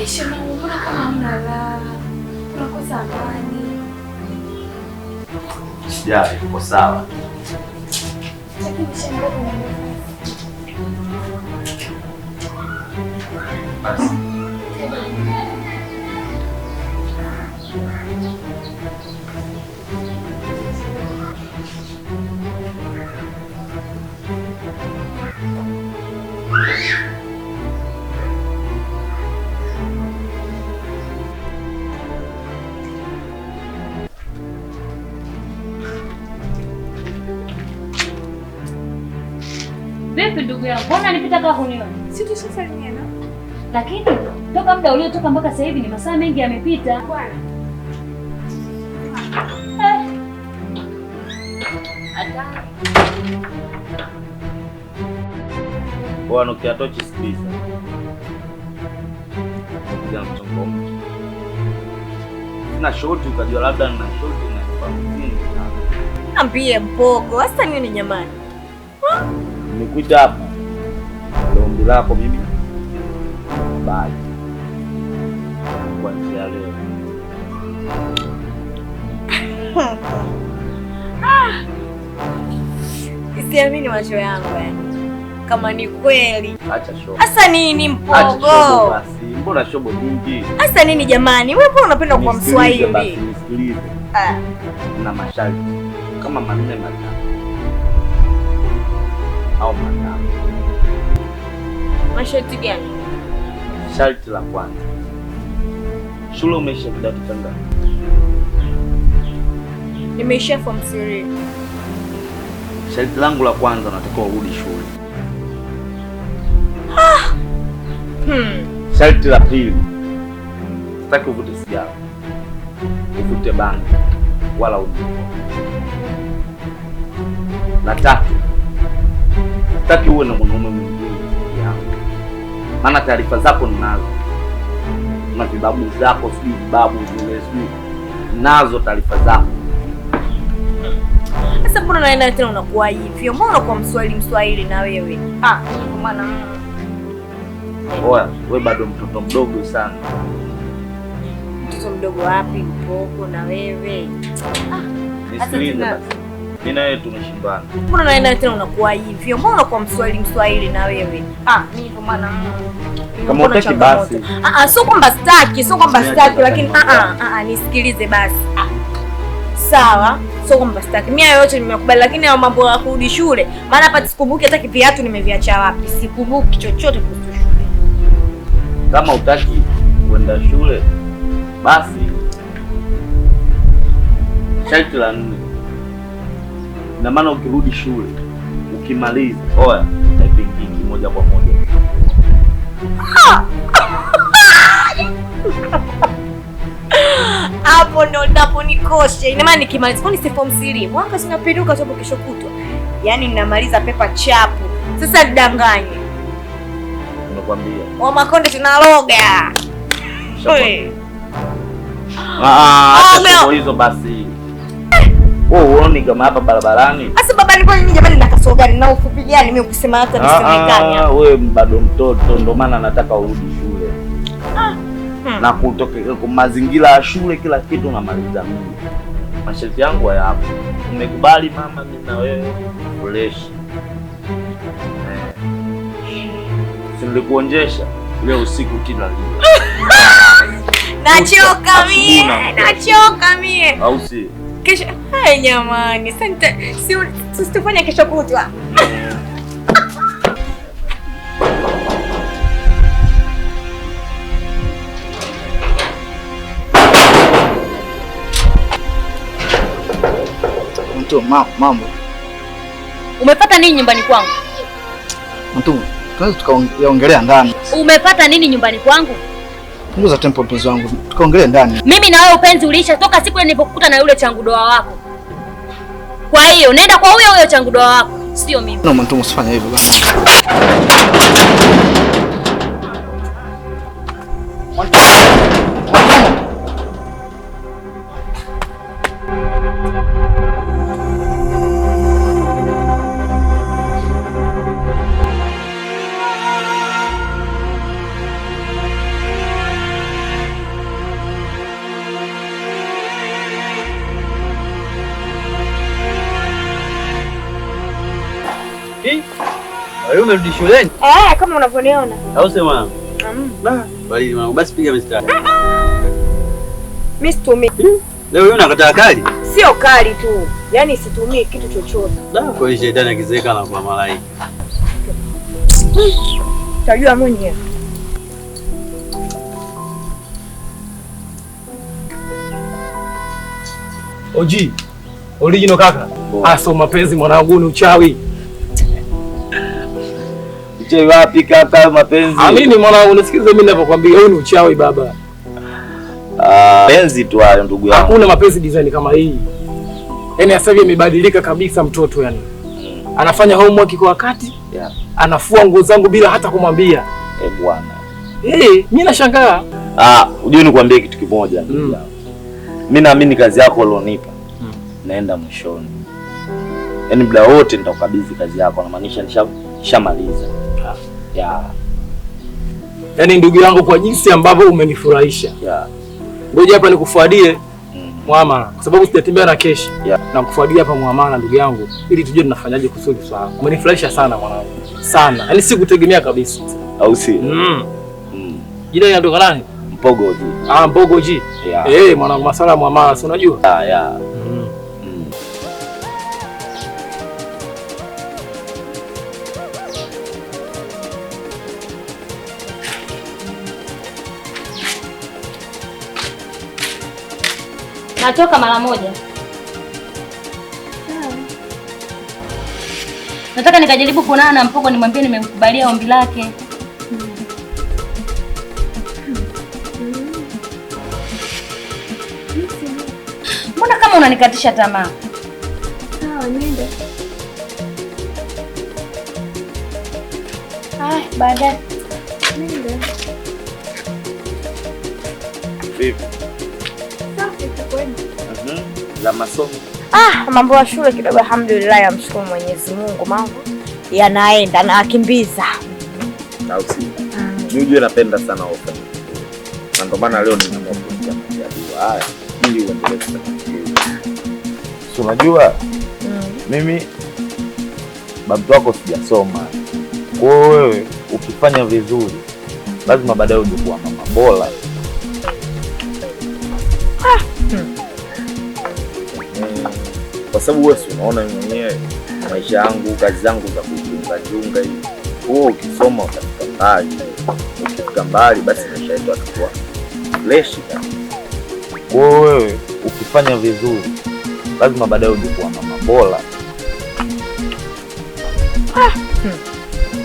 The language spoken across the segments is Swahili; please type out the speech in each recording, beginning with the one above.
Shemu, mbona kama unalala? Unakosa amani. Sijali, uko sawa. Lakini shemu, basi. Vipi ndugu yangu? Mbona nipita kama hunioni? si tushasalimiana? Lakini toka muda uliotoka mpaka sasa hivi ni masaa mengi yamepita. Bwana. Bwana ukiatochi sikiliza. Kuja mchongo. Sina shoti ukajua labda nina shoti na family. Ambie mpogo, hasa nini nyamani? Nimekuita hapa. Ombi lako mimi. Bye. Kuanzia leo. Isiamini macho yangu yani. Kama ni kweli. Acha shobo. Hasa nini mpogo? Acha shobo basi. Mbona shobo nyingi? Hasa nini jamani? Wewe mbona unapenda kuwa Mswahili? Basi nisikilize. Na masharti kama manne matano. Au matano. Masharti gani? Sharti la kwanza. Shule umeisha kidato cha ngapi? Nimeisha form 3. Sharti langu la kwanza natakiwa urudi shule. Sharti la pili. Sitaki uvute sigara. Uvute bangi wala unywe. La tatu. Sitaki uwe na mwanaume mwingine yangu. Maana taarifa zako ninazo. Na vibabu zako, sijui vibabu zile sijui. Nazo taarifa zako. Sasa mbona naenda tena unakuwa hivyo? Mbona unakuwa Mswahili na wewe? Kwa maana oya, wewe bado mtoto mdogo sana. Mtoto mdogo wapi mpogo na wewe? Nisikilize basi. Mimi na wewe tumeshindana. Mbona naenda tena unakuwa hivyo? Mbona unakuwa Mswahili na wewe? Mimi kwa maana kama utaki basi. Sio kwamba sitaki, lakini nisikilize basi. Sawa, sio kwamba sitaki. Mimi yote nimekubali, lakini hayo mambo ya kurudi shule, maana hapa sikumbuki hata viatu nimeviacha wapi. Sikumbuki chochote kuhusu shule. Kama utaki kwenda shule basi sharti la 4. Na maana ukirudi shule ukimaliza, oya, haipingiki moja kwa moja. Hapo ndo ndaponikosha. Ina maana nikimaliza kwani si form 3. Mwaka sinapeduka tu kesho kutwa. Yaani ninamaliza pepa chapu. Sasa nidanganye. Nakwambia. Wa Makonde tunaloga. Acha hizo basi. Uone kama hapa barabarani. Sasa baba ni kwani jamani nakasoga gani na ufupi gani mimi ukisema hata nisemekani hapa. Wewe bado mtoto ndio maana nataka urudi shule. Na kutoka kwa mazingira ya shule kila kitu namaliza mimi. Masharti yangu hayapo. Umekubali mama mimi na wewe fresh. Nilikuonjesha leo usiku kila leo. Nachoka mie. Au si? Kesho nyamani. Sasa si tufanye kesho kutwa. Mtu mambo. Umepata nini nyumbani kwangu? Mtu, tunaweza tukaongelea ndani. Umepata nini nyumbani kwangu? Punguza tempo mpenzi wangu. Tukaongelea ndani. Mimi na wewe upenzi uliisha toka siku ile nilipokukuta na yule changudoa wako. Kwa hiyo nenda kwa huyo changudoa wako, sio mimi. No, mtu usifanye hivyo bwana. Wewe umerudi shuleni? Kama unavyoniona. Au sema? Bali mwanangu basi piga mistari. Mimi situmii. Leo wewe unakataa kali? Sio kali tu. Yaani situmii kitu chochote. Kwa hiyo shetani akizeeka na kwa malaika. Utajua mwenyewe. Oji. Original kaka. So mapenzi mwanangu ni uchawi. Uchawi wapi kaka mapenzi? Amini mwanangu, unisikize mimi ninapokuambia wewe ni uchawi baba. Penzi tu hayo ndugu yangu. Hakuna mapenzi design kama hii. Yaani sasa hivi imebadilika kabisa mtoto yani. Anafanya homework kwa wakati. Yeah. Anafua nguo zangu bila hata kumwambia. Bwana. Mimi nashangaa. Unajua nikwambie kitu kimoja ndugu yangu. Mimi naamini kazi yako ulionipa naenda mwishoni. Yaani muda wote nitakukabidhi kazi yako, na maanisha nishamaliza. Yaani ndugu yangu, kwa jinsi ambavyo umenifurahisha. Ngoja hapa nikufuadie muamala kwa sababu sijatembea na keshi. Na kufuadia hapa muamala ndugu yangu ili tujue tunafanyaje kusudi swala. Umenifurahisha sana mwanangu. Sana. Yaani sikutegemea kabisa. Au si? Jina linatoka nani? Mpogo G. Mpogo G. Mwanangu, masala ya muamala si unajua? Natoka mara moja. Nataka nikajaribu kuonana na Mpogo nimwambie nimemkubalia ombi lake. Mbona kama unanikatisha tamaa? Sawa, nenda. Baadaye. Nenda. Vipi? La masomo. Mambo ya shule kidogo alhamdulillah, yamshukuru Mwenyezi Mungu, mambo yanaenda na akimbiza. Mimi napenda sana ofa. Na ndio maana leo nimeamua kuja kujadili haya ili uendelee kusafiri. Si unajua? Mimi babu wako sijasoma. Kwa hiyo wewe ukifanya vizuri lazima baadaye uje kuwa mama bora. Kwa sababu wewe unaona mwenyewe maisha yangu, kazi zangu za kujunga hivi. Wewe ukisoma utafika mbali. Ukifika mbali basi maisha yetu yatakuwa fresh kabisa. Kwa hiyo wewe ukifanya vizuri lazima baadaye uje kuwa mama bora.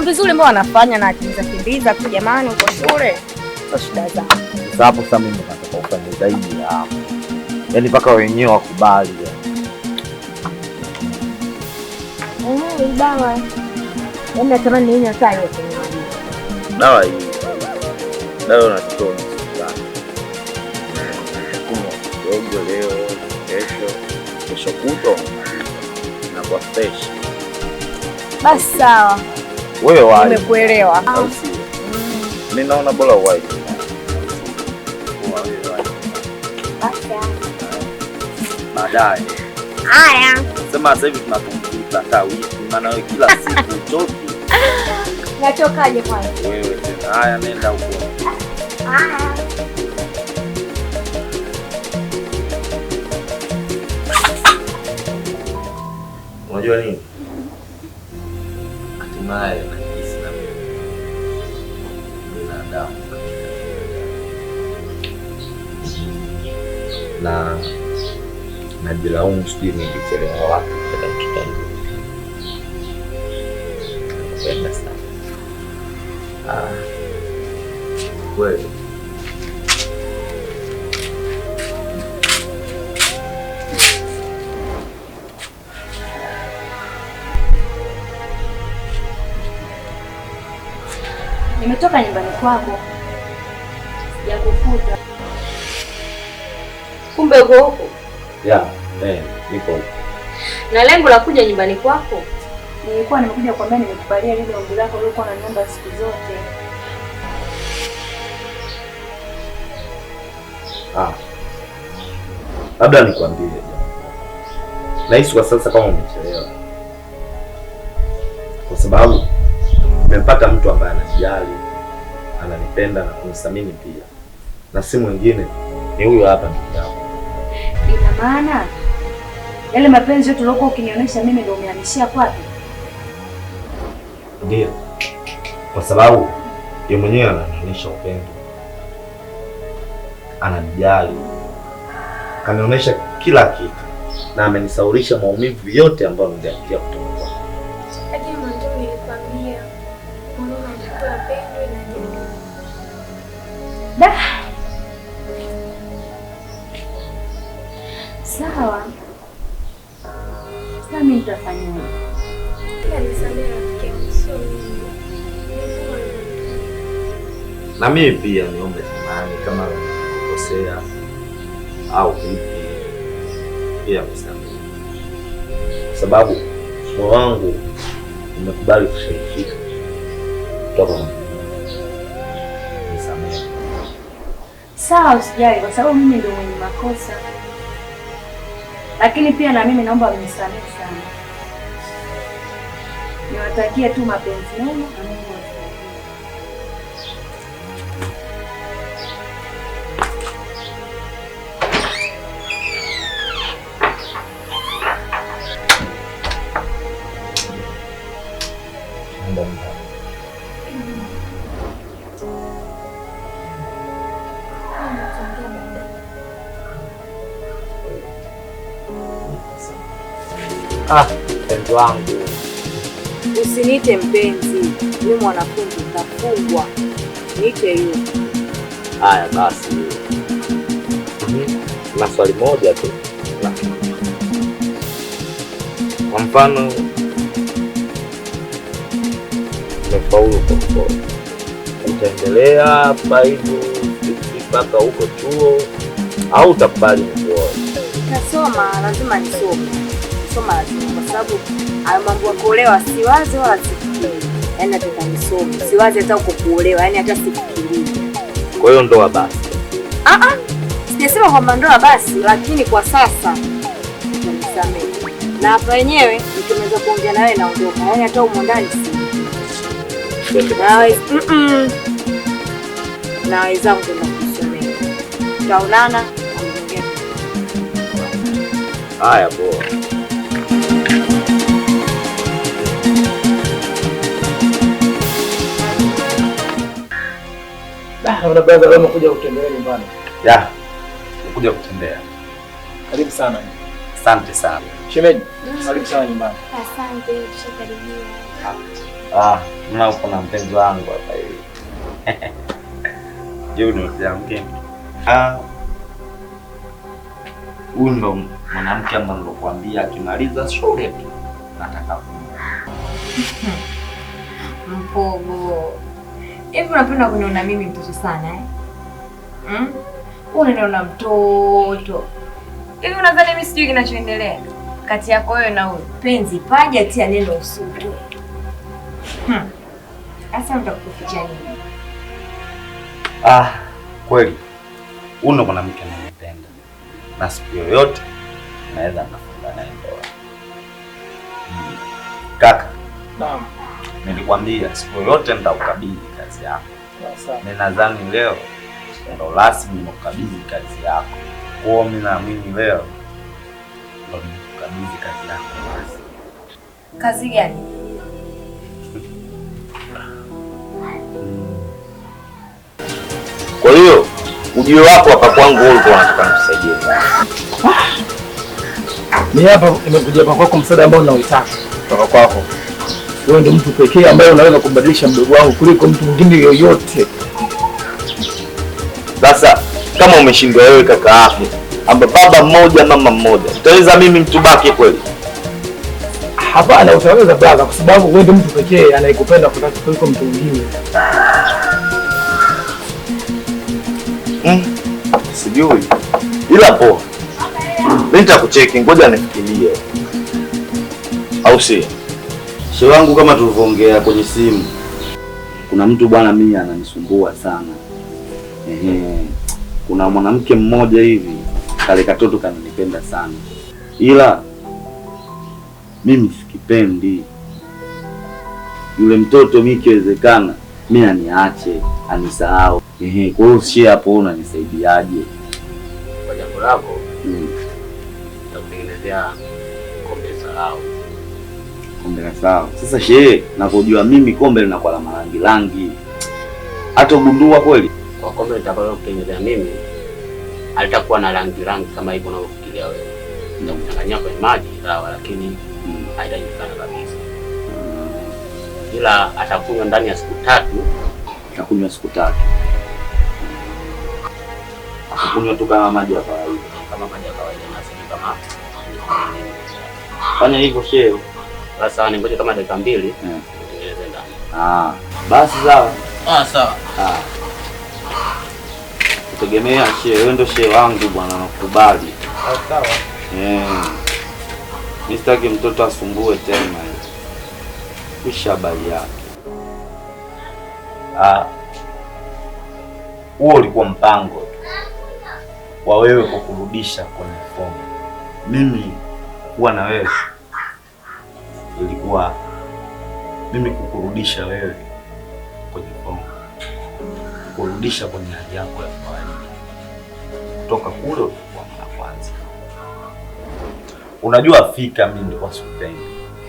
Vizuri mbona anafanya na kimbiza tu jamani uko shule. Sio shida zangu. Sasa hapo sasa mimi nataka ufanye zaidi ya hapo. Yaani mpaka wenyewe wakubali. Dawa. Natamani nini hata hiyo dawa hii. Dawa unachukua sana. Kunywa leo, kesho kutwa na kwa fresh. Basi sawa. Wewe wapi? Nimekuelewa. Mimi naona bora wapi. Baadaye. Haya. Sema sasa hivi tunapumzika hata wiki, maana wewe kila siku utoki. Nachokaje kwanza? Wewe tena. Haya, nenda huko. Haya. Unajua nini? Hatimaye najisi na mimi binadamu na najilaumu, sijui nilichelewa wapi katika mtoto. Nakupenda sana. Kweli. Nimetoka nyumbani kwako. Sijakufuta. Kumbe uko huko? Niko huko. Na lengo la kuja nyumbani kwako? Nilikuwa nimekuja kuambia nimekubalia lile ombi lako uliokuwa unaniomba siku zote. Labda nikwambie. Nahisi kwa sasa kama umechelewa. kwa sababu nimepata mtu ambaye ananijali, ananipenda na kunithamini pia, na si mwingine ni huyo hapa ndugu yangu. Ina maana yale mapenzi yote uliokuwa ukinionyesha mimi ndio umehamishia kwake? Ndio, kwa sababu yeye mwenyewe ananionyesha upendo, ananijali, kanionyesha kila kitu na amenisaulisha maumivu yote ambayo niliyapitia kutoka kwake. Hadi mwanzo nilikwambia mbona unajua pendo inajua. Da. Sawa. Sasa mimi nitafanyaje? Nisamehe rafiki yangu, sio mimi. Na mimi pia niombe samahani kama nimekosea au vipi, pia msamehe, kwa sababu moyo wangu umekubali kushirikika kutoka kwa nisamehe. Sawa, usijali kwa sababu mimi ndio mwenye makosa. Lakini pia na mimi naomba unisamehe sana. Niwatakie tu mapenzi mema na Mungu awasaidie. Mpenzi wangu. Usiniite mpenzi, mimi mwanafunzi nitafungwa. Niite yule. Haya basi. Na swali moja tu. Kwa mfano, umefaulu kwa utaendelea hapa hivyo mpaka huko chuo au utakubali kuoa? Nitasoma, lazima nisome. Soma lazima, kwa sababu hayo mambo ya kuolewa siwazi wala sifikiri. Yaani nataka nisome. Siwazi hata uko kuolewa, yaani hata sifikiri. Kwa hiyo ndoa basi. Sijasema kwamba ndoa basi, lakini kwa sasa nisamehe. Na hapa wenyewe nikiweza kuongea na wewe naondoka. Yaani hata umo ndani si. Na wenzangu tunakusomea. Tutaonana. Haya poa. Una brother leo umekuja kutembea nyumbani? Ya. Umekuja kutembea. Karibu sana. Asante sana. Shemeji, karibu sana nyumbani. Asante, tushakaribia. Mna uko na mpenzi wangu hapa hivi. Je, unamjua mgeni? Huyu ndo mwanamke ambaye nilikwambia akimaliza shule tu nataka Mpogo. Hivi unapenda kuniona mimi mtoto sana eh? Unaniona mtoto. Hivi unadhani mimi sijui kinachoendelea kati yako wewe na huyo? Penzi paja tia neno usutu. Sasa nitakuficha nini? Kweli. Huyu ndo mwanamke anayempenda. Na siku yoyote naweza kufunga naye ndoa. Kaka. Naam. Nilikwambia siku yoyote nitakukabidhi kazi yako. Sawa. Ninadhani leo ndo rasmi nikukabidhi kazi yako. Kwa mimi naamini leo ndo nikukabidhi kazi yako basi. Kazi gani? Kwa hiyo ujio wako hapa kwangu ulikuwa unataka nikusaidie. Ni hapa nimekuja hapa kwako msaada ambao ninaoitaka kutoka kwako. Wewe ndio mtu pekee ambaye unaweza kubadilisha mdogo wangu kuliko mtu mwingine yoyote. Sasa kama umeshindwa wewe kaka yako, amba baba mmoja mama mmoja, utaweza mimi mtubaki kweli? Hapana, utaweza brother, kwa sababu wewe ndio mtu pekee anayekupenda kuliko mtu mwingine. Sijui. Ila poa. Nitakucheki, ngoja nifikirie. Au si? Shehe wangu, kama tulivyoongea kwenye simu, kuna mtu bwana mimi ananisumbua sana. Kuna mwanamke mmoja hivi kale katoto kananipenda sana, ila mimi sikipendi. yule mtoto mimi kiwezekana mimi aniache, anisahau. Kwa hiyo share hapo unanisaidiaje? Kwa jambo lako nitakutengenezea kombe sahau. Kombe la sahau. Sasa shehe, nakojua mimi kombe linakuwa la marangi rangi. Hata ugundua kweli? Kwa kombe nitakalo kutengenezea mimi halitakuwa na rangi rangi kama hivyo unavyofikiria wewe. Nitakuchanganyia kwenye maji sawa, lakini haitajulikana kabisa. Ila atakunywa ndani ya siku 3. Atakunywa siku 3. Atakunywa tu kama maji ya kawaida. Kama maji ya kawaida na si kama. Fanya hivyo shehe. Sasa ni ngoja kama dakika 2 tutengeneze ndani. Basi sawa. Sawa. Kutegemea shehe, wewe ndio shehe wangu bwana, nakubali. Sawa. Mimi sitaki mtoto asumbue tena. Kisha habari yake. Huo ulikuwa mpango wa wewe kukurudisha kwenye fomu. Mimi kuwa na wewe ilikuwa mimi kukurudisha wewe kwenye fomu, kurudisha kwenye hali yako ya kawaida kutoka kule ulikuwa mara kwanza. Unajua fika mimi nilikuwa sikupendi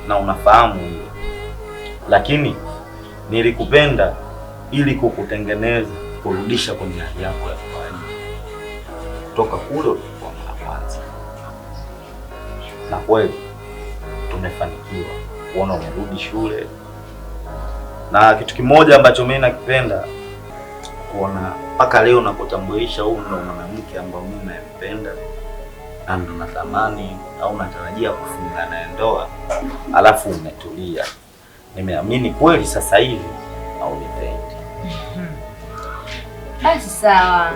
na unafahamu hiyo, lakini nilikupenda ili kukutengeneza, kurudisha kwenye hali yako ya kawaida kutoka kule ulikuwa mara kwanza. Na kweli tumefanikiwa kuona umerudi shule, na kitu kimoja ambacho mimi nakipenda kuona mpaka leo nakutambulisha huyu ndo mwanamke ambaye mimi nampenda na ndo natamani au natarajia kufunga naye ndoa, alafu umetulia. Nimeamini kweli sasa hivi haunipendi. Basi sawa,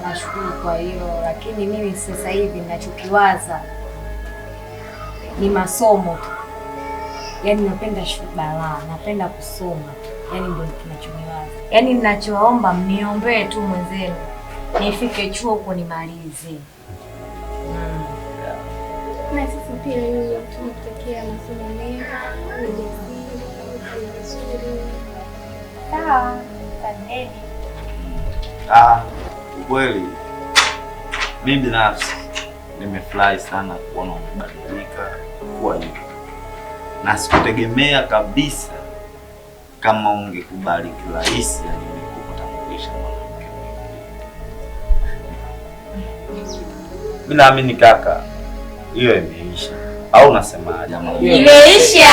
nashukuru kwa hiyo, lakini mimi sasa hivi ninachokiwaza ni masomo tu. Yaani napenda shule balaa, napenda kusoma. Yaani ndio kinachoniwaza. Yaani ninachoomba mniombee tu mwenzenu nifike chuo huko nimalize. Na sisi pia leo tunakutakia masomo mema, ujasiri, vizuri. Sawa, asante. Kweli mimi binafsi nimefurahi sana kuona umebadilika kuwa hivi, na sikutegemea kabisa kama ungekubali kirahisi kukutambulisha mwanamke. Mimi naamini kaka, hiyo imeisha, au unasemaje? Imeisha.